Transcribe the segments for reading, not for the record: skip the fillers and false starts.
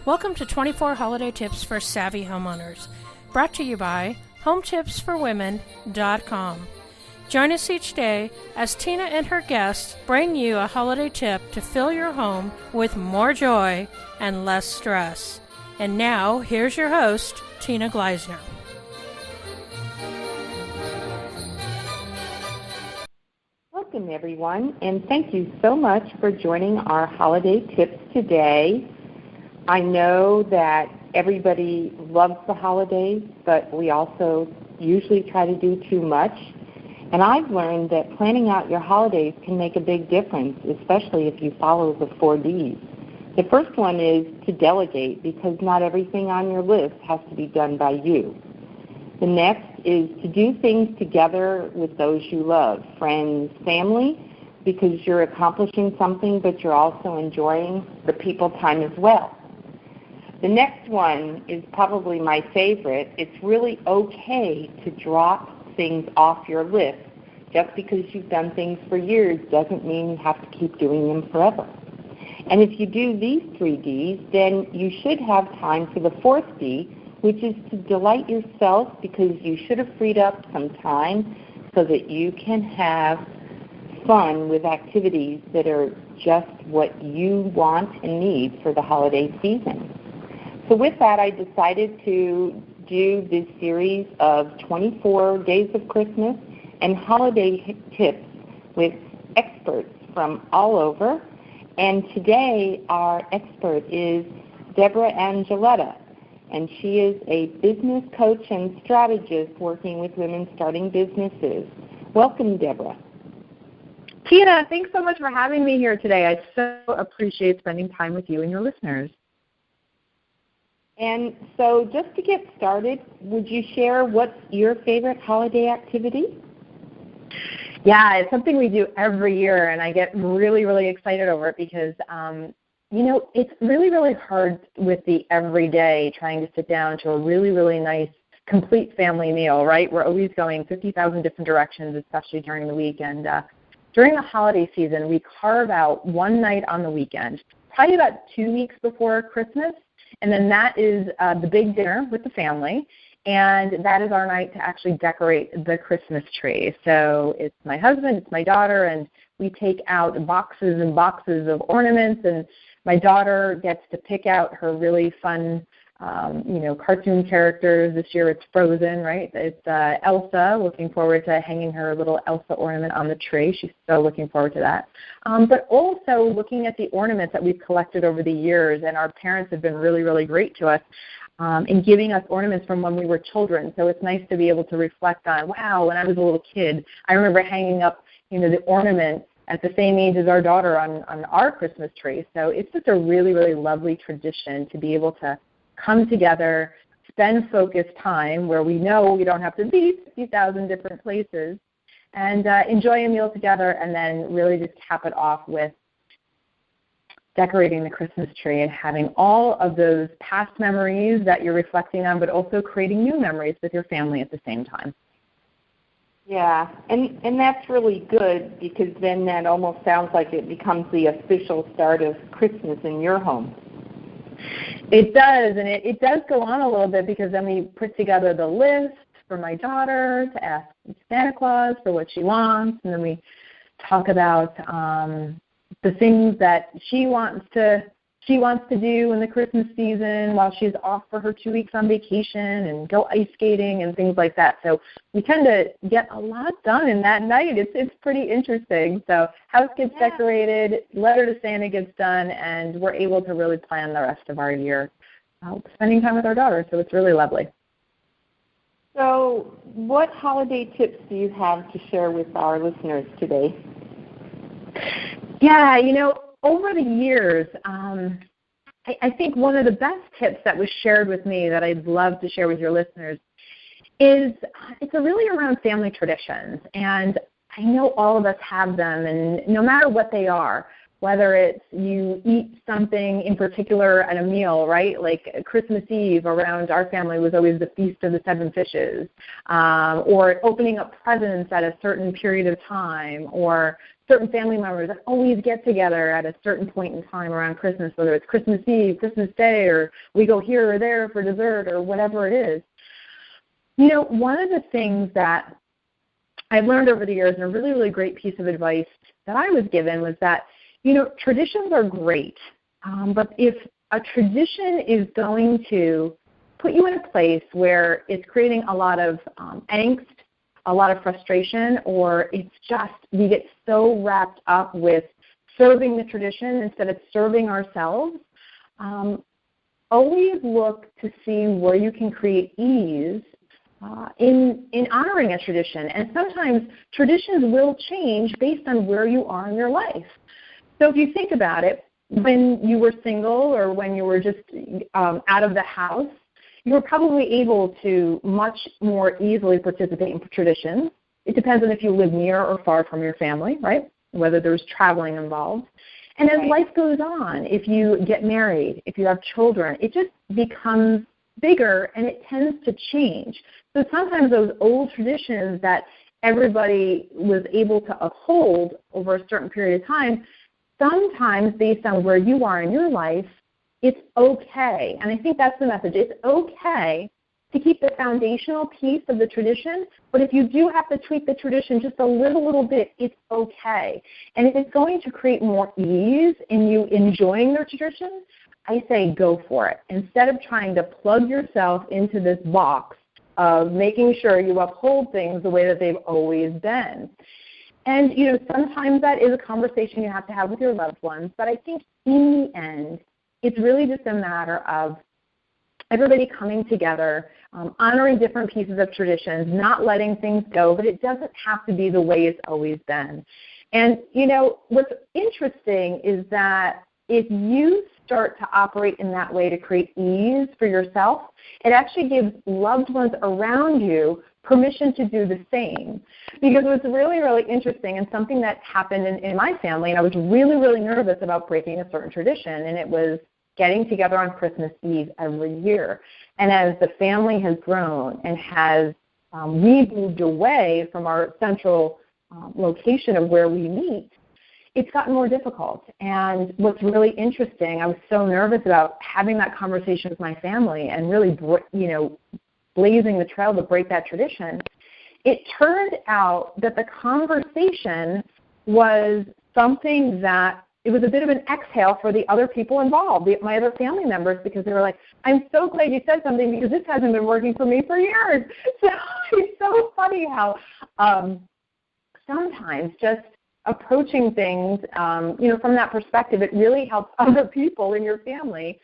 Welcome to 24 Holiday Tips for Savvy Homeowners, brought to you by HomeTipsforWomen.com. Join us each day as Tina and her guests bring you a holiday tip to fill your home with more joy and less stress. And now, here's your host, Tina Gleisner. Welcome, everyone, and thank you so much for joining our holiday tips today. I know that everybody loves the holidays, but we also usually try to do too much. And I've learned that planning out your holidays can make a big difference, especially if you follow the 4 Ds. The first one is to delegate, because not everything on your list has to be done by you. The next is to do things together with those you love, friends, family, because you're accomplishing something, but you're also enjoying the people time as well. The next one is probably my favorite. It's really okay to drop things off your list. Just because you've done things for years doesn't mean you have to keep doing them forever. And if you do these 3 Ds, then you should have time for the 4th D, which is to delight yourself, because you should have freed up some time so that you can have fun with activities that are just what you want and need for the holiday season. So with that, I decided to do this series of 24 Days of Christmas and holiday tips with experts from all over. And today our expert is Debra Angiletta, and she is a business coach and strategist working with women starting businesses. Welcome, Debra. Tina, thanks so much for having me here today. I so appreciate spending time with you and your listeners. And so just to get started, would you share what's your favorite holiday activity? Yeah, it's something we do every year, and I get really, really excited over it because, it's really, really hard with the everyday trying to sit down to a really, really nice, complete family meal, right? We're always going 50,000 different directions, especially during the week. And during the holiday season, we carve out one night on the weekend, probably about 2 weeks before Christmas. And then that is the big dinner with the family, and that is our night to actually decorate the Christmas tree. So it's my husband, it's my daughter, and we take out boxes and boxes of ornaments, and my daughter gets to pick out her really fun, cartoon characters. This year it's Frozen, right? It's Elsa. Looking forward to hanging her little Elsa ornament on the tree. She's so looking forward to that. But also looking at the ornaments that we've collected over the years, and our parents have been really, really great to us in giving us ornaments from when we were children. So it's nice to be able to reflect on, wow, when I was a little kid, I remember hanging up, the ornaments at the same age as our daughter on our Christmas tree. So it's just a really, really lovely tradition to be able to come together, spend focused time where we know we don't have to be 50,000 different places, and enjoy a meal together, and then really just cap it off with decorating the Christmas tree and having all of those past memories that you're reflecting on, but also creating new memories with your family at the same time. Yeah, and that's really good, because then that almost sounds like it becomes the official start of Christmas in your home. It does, and it does go on a little bit, because then we put together the list for my daughter to ask Santa Claus for what she wants, and then we talk about the things that she wants to do in the Christmas season while she's off for her 2 weeks on vacation, and go ice skating and things like that. So we tend to get a lot done in that night. It's pretty interesting. So house gets decorated, letter to Santa gets done, and we're able to really plan the rest of our year spending time with our daughter. So it's really lovely. So what holiday tips do you have to share with our listeners today? Yeah, over the years, I think one of the best tips that was shared with me that I'd love to share with your listeners is it's really around family traditions. And I know all of us have them, and no matter what they are, whether it's you eat something in particular at a meal, right? Like Christmas Eve around our family was always the Feast of the Seven Fishes, or opening up presents at a certain period of time, or certain family members that always get together at a certain point in time around Christmas, whether it's Christmas Eve, Christmas Day, or we go here or there for dessert or whatever it is. You know, one of the things that I've learned over the years, and a really, really great piece of advice that I was given, was that, you know, traditions are great, but if a tradition is going to put you in a place where it's creating a lot of angst, a lot of frustration, or it's just we get so wrapped up with serving the tradition instead of serving ourselves, always look to see where you can create ease in honoring a tradition. And sometimes traditions will change based on where you are in your life. So if you think about it, when you were single or when you were just out of the house, you were probably able to much more easily participate in traditions. It depends on if you live near or far from your family, right? Whether there's traveling involved. And as life goes on, if you get married, if you have children, it just becomes bigger and it tends to change. So sometimes those old traditions that everybody was able to uphold over a certain period of time, sometimes based on where you are in your life, it's okay. And I think that's the message. It's okay to keep the foundational piece of the tradition, but if you do have to tweak the tradition just a little bit, it's okay. And if it's going to create more ease in you enjoying the tradition, I say go for it. Instead of trying to plug yourself into this box of making sure you uphold things the way that they've always been. And, you know, sometimes that is a conversation you have to have with your loved ones, but I think in the end, it's really just a matter of everybody coming together, honoring different pieces of traditions, not letting things go, but it doesn't have to be the way it's always been. And, you know, what's interesting is that if you start to operate in that way to create ease for yourself, it actually gives loved ones around you permission to do the same. Because what's really, really interesting and something that happened in my family, and I was really, really nervous about breaking a certain tradition, and it was getting together on Christmas Eve every year. And as the family has grown and has we moved away from our central location of where we meet, it's gotten more difficult. And what's really interesting, I was so nervous about having that conversation with my family and really, blazing the trail to break that tradition. It turned out that the conversation was something that it was a bit of an exhale for the other people involved, my other family members, because they were like, I'm so glad you said something because this hasn't been working for me for years. So it's so funny how sometimes just approaching things, from that perspective, it really helps other people in your family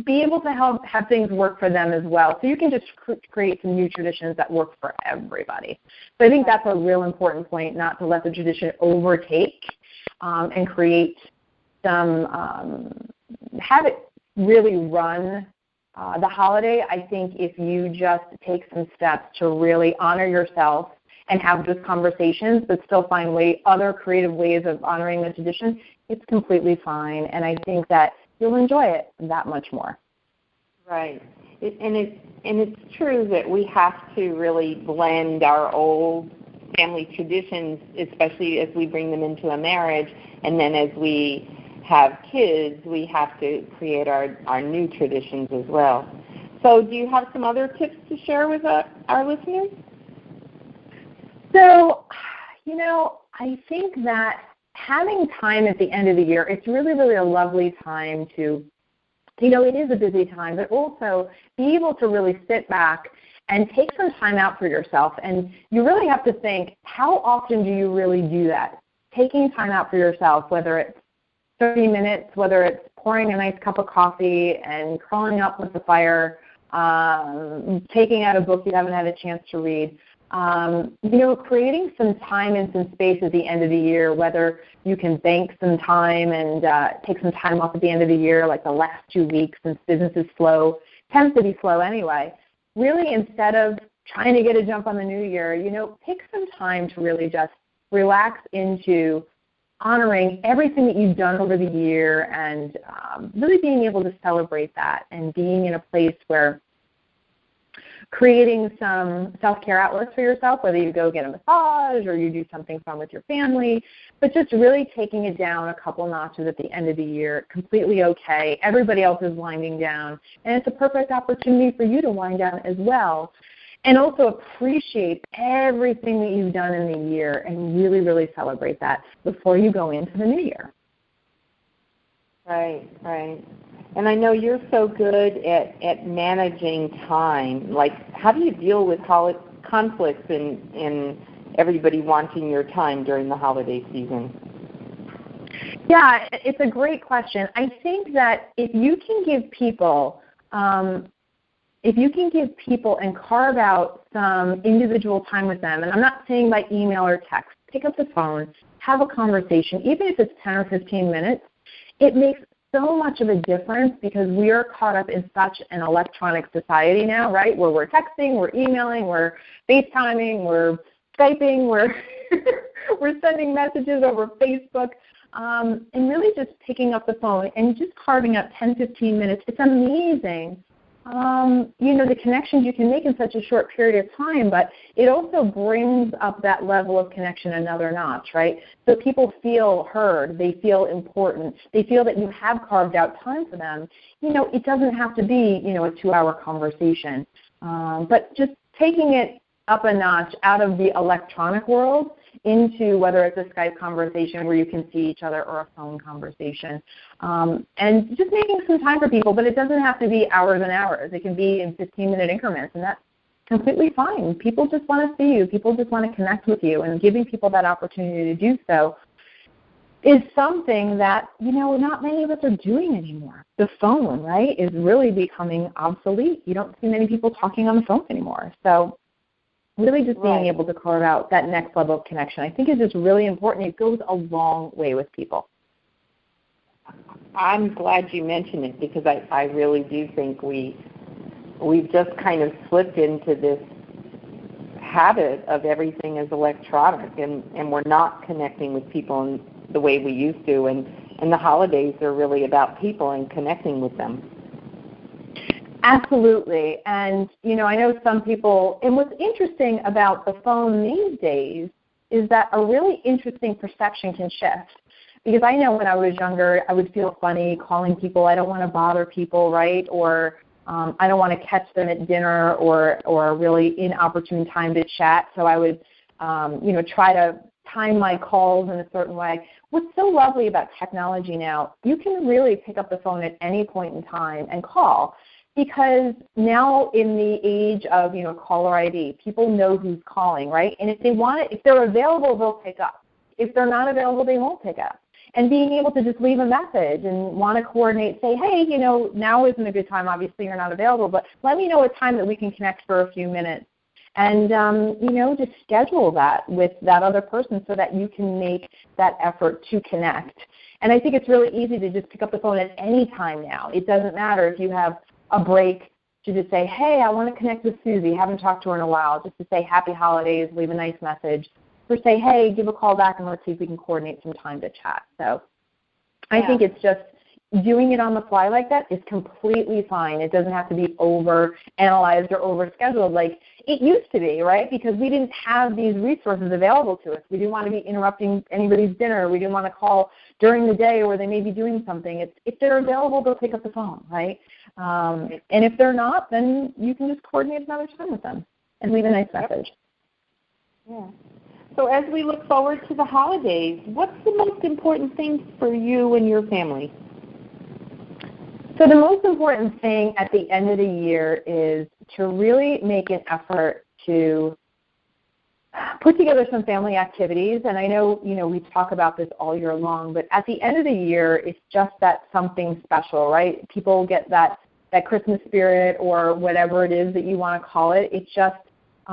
be able to have things work for them as well. So you can just create some new traditions that work for everybody. So I think that's a real important point, not to let the tradition overtake and create some, have it really run the holiday. I think if you just take some steps to really honor yourself and have those conversations, but still find other creative ways of honoring the tradition, it's completely fine. And I think that you'll enjoy it that much more. Right. It's true that we have to really blend our old family traditions, especially as we bring them into a marriage, and then as we have kids, we have to create our new traditions as well. So do you have some other tips to share with our listeners? So, I think that having time at the end of the year, it's really, really a lovely time to, it is a busy time, but also be able to really sit back and take some time out for yourself. And you really have to think, how often do you really do that? Taking time out for yourself, whether it's 30 minutes, whether it's pouring a nice cup of coffee and curling up with the fire, taking out a book you haven't had a chance to read. Creating some time and some space at the end of the year, whether you can bank some time and take some time off at the end of the year, like the last 2 weeks since business is slow, tends to be slow anyway. Really, instead of trying to get a jump on the new year, take some time to really just relax into honoring everything that you've done over the year and really being able to celebrate that and being in a place where creating some self-care outlets for yourself, whether you go get a massage or you do something fun with your family, but just really taking it down a couple notches at the end of the year, completely okay. Everybody else is winding down, and it's a perfect opportunity for you to wind down as well. And also appreciate everything that you've done in the year and really, really celebrate that before you go into the new year. Right, right. And I know you're so good at managing time. Like, how do you deal with conflicts in everybody wanting your time during the holiday season? Yeah, it's a great question. I think that if you can give people and carve out some individual time with them, and I'm not saying by email or text, pick up the phone, have a conversation, even if it's 10 or 15 minutes, it makes so much of a difference because we are caught up in such an electronic society now, right, where we're texting, we're emailing, we're FaceTiming, we're Skyping, we're sending messages over Facebook, and really just picking up the phone and just carving out 10, 15 minutes. It's amazing. The connections you can make in such a short period of time, but it also brings up that level of connection another notch, right? So people feel heard, they feel important, they feel that you have carved out time for them. It doesn't have to be, a 2-hour conversation, but just taking it up a notch out of the electronic world into whether it's a Skype conversation where you can see each other or a phone conversation. And just making some time for people, but it doesn't have to be hours and hours. It can be in 15-minute increments, and that's completely fine. People just want to see you. People just want to connect with you, and giving people that opportunity to do so is something that, not many of us are doing anymore. The phone, right, is really becoming obsolete. You don't see many people talking on the phone anymore. So really just being able to carve out that next level of connection, I think, is just really important. It goes a long way with people. I'm glad you mentioned it because I really do think we've just kind of slipped into this habit of everything is electronic, and we're not connecting with people in the way we used to, and the holidays are really about people and connecting with them. Absolutely. And, I know some people, and what's interesting about the phone these days is that a really interesting perception can shift. Because I know when I was younger, I would feel funny calling people. I don't want to bother people, right? Or I don't want to catch them at dinner or a really inopportune time to chat. So I would, try to time my calls in a certain way. What's so lovely about technology now, you can really pick up the phone at any point in time and call. Because now in the age of, caller ID, people know who's calling, right? And if they're available, they'll pick up. If they're not available, they won't pick up. And being able to just leave a message and want to coordinate, say, hey, now isn't a good time. Obviously, you're not available, but let me know a time that we can connect for a few minutes. And, just schedule that with that other person so that you can make that effort to connect. And I think it's really easy to just pick up the phone at any time now. It doesn't matter if you have a break to just say, hey, I want to connect with Susie. Haven't talked to her in a while. Just to say happy holidays, leave a nice message. Or say, hey, give a call back and let's see if we can coordinate some time to chat. So I think it's just doing it on the fly like that is completely fine. It doesn't have to be over-analyzed or over-scheduled like it used to be, right? Because we didn't have these resources available to us. We didn't want to be interrupting anybody's dinner. We didn't want to call during the day where they may be doing something. If they're available, they'll pick up the phone, right? And if they're not, then you can just coordinate another time with them and leave a nice message. Yeah. So as we look forward to the holidays, what's the most important thing for you and your family? So the most important thing at the end of the year is to really make an effort to put together some family activities. And I know, we talk about this all year long, but at the end of the year, it's just that something special, right? People get that Christmas spirit or whatever it is that you want to call it. It just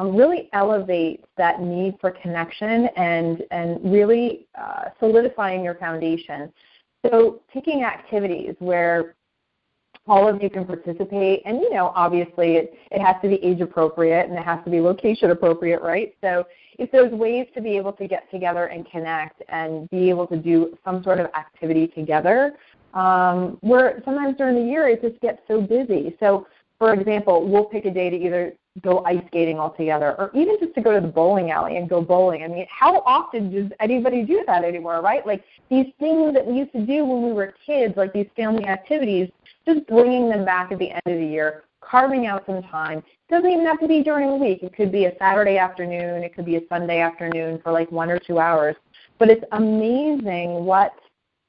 really elevates that need for connection and really solidifying your foundation. So picking activities where all of you can participate. And, obviously it has to be age appropriate and it has to be location appropriate, right? So if there's ways to be able to get together and connect and be able to do some sort of activity together, where sometimes during the year it just gets so busy. So, for example, we'll pick a day to either go ice skating all together or even just to go to the bowling alley and go bowling. I mean, how often does anybody do that anymore, right? Like these things that we used to do when we were kids, like these family activities, just bringing them back at the end of the year, carving out some time. It doesn't even have to be during the week. It could be a Saturday afternoon. It could be a Sunday afternoon for like 1 or 2 hours. But it's amazing what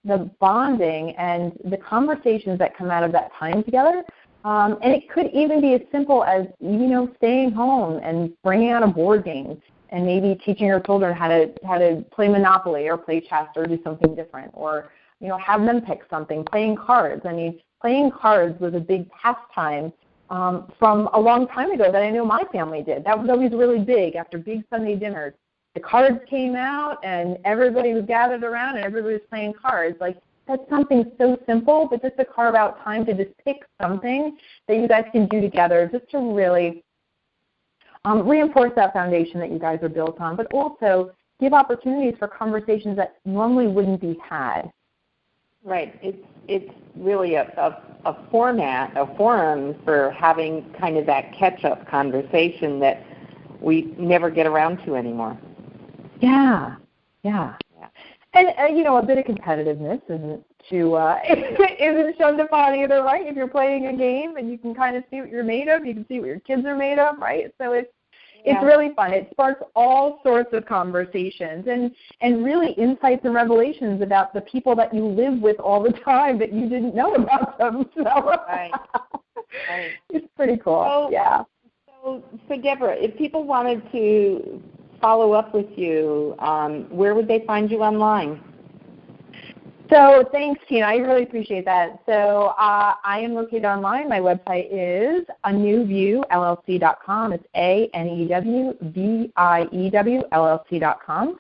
the bonding and the conversations that come out of that time together. And it could even be as simple as, staying home and bringing out a board game and maybe teaching your children how to play Monopoly or play chess or do something different, or, have them pick something, playing cards. I mean, playing cards was a big pastime from a long time ago that I know my family did. That was always really big after big Sunday dinners. The cards came out and everybody was gathered around and everybody was playing cards. Like, that's something so simple, but just to carve out time to just pick something that you guys can do together just to really reinforce that foundation that you guys are built on, but also give opportunities for conversations that normally wouldn't be had. Right. It's really a forum for having kind of that catch-up conversation that we never get around to anymore. Yeah. And a bit of competitiveness isn't shunned upon either, right? If you're playing a game and you can kind of see what you're made of, you can see what your kids are made of, right? So it's really fun. It sparks all sorts of conversations and really insights and revelations about the people that you live with all the time that you didn't know about them. So right. It's pretty cool. So Debra, if people wanted to follow up with you, where would they find you online? So thanks, Tina. I really appreciate that. So I am located online. My website is anewviewllc.com. It's ANEWVIEWLLC.com.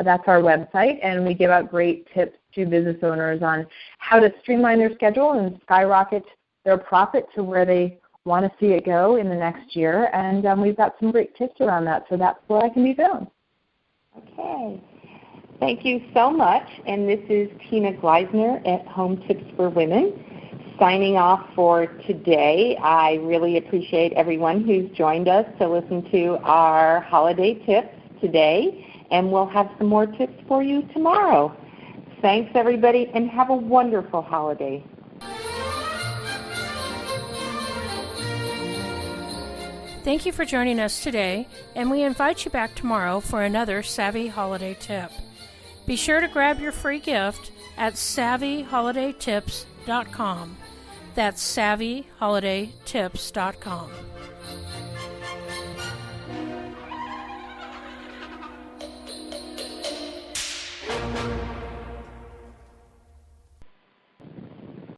That's our website, and we give out great tips to business owners on how to streamline their schedule and skyrocket their profit to where they want to see it go in the next year. And we've got some great tips around that, so that's where I can be found. Okay. Thank you so much. And this is Tina Gleisner at Home Tips for Women signing off for today. I really appreciate everyone who's joined us to listen to our holiday tips today, and we'll have some more tips for you tomorrow. Thanks, everybody, and have a wonderful holiday. Thank you for joining us today, and we invite you back tomorrow for another Savvy Holiday Tip. Be sure to grab your free gift at SavvyHolidayTips.com. That's SavvyHolidayTips.com.